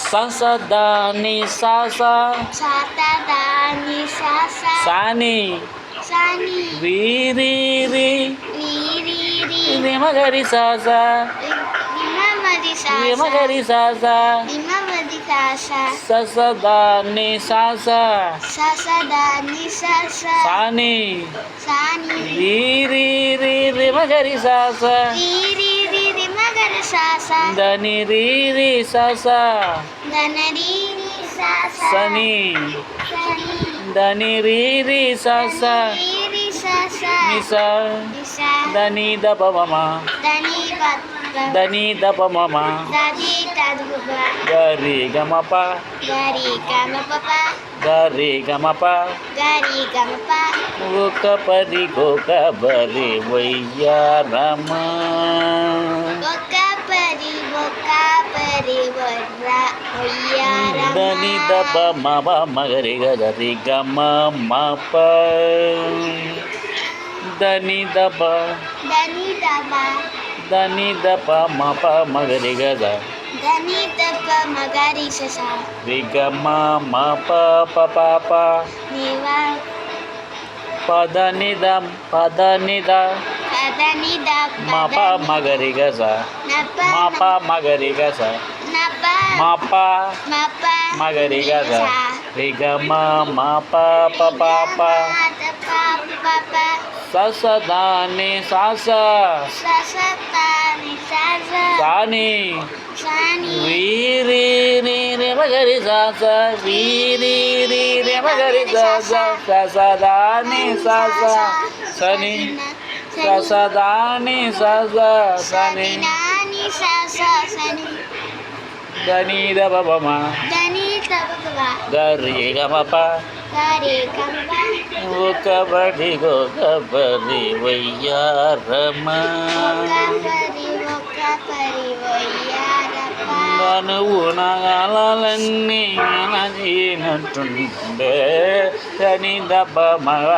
ససదాని సాసా సతదాని సస సాని సని వీరి లీరి రిమగరి సాసా లిమమది సస రిమగరి సాసా లిమమది సస ససదాని సాసా ససదాని సస సాని సాని వీరి రిమగరి సాసా లీరి రిమగరి సస దని రీరి సాసా ధనరీరి సస సని సని దని రీరి సాసా లీరి సస నిసా నిస దని దపమమ ధని దని దపమమ దది తదుబ గరి గమప గరి గమపప గరి గమప గరి గమప ఒక పరి గోక బరి వయ్యారమ ఒక్క పరి వర్ర ఒయ్యారమ దని దప మమ మగరి గరి గమ మప దని దప ధని దబ దని దప మప మగరి గద ధని దబ మగరి సస రిగమ మప పప నివ పద నిద పదని ద మప మగరి గస నప మప మగరి గస నప మప మప మగరి గస రిగమ మప పప పప ససదాని సాస ససతాని సస సాని సాని వీరి రిమగరి సాస వీరి రిమగరి సాస ససదాని సాస సని ససదాని సాస సని నాని సస సని దని దపమ ధని తబబ గరి గమప గరి గమప ఒక బడి గోక బరి వయ్యారమ ఒక్క పరి వయ్యారప నువ్వు నగలన్నీ నచ్చినట్టుండే అని దప్ప మగ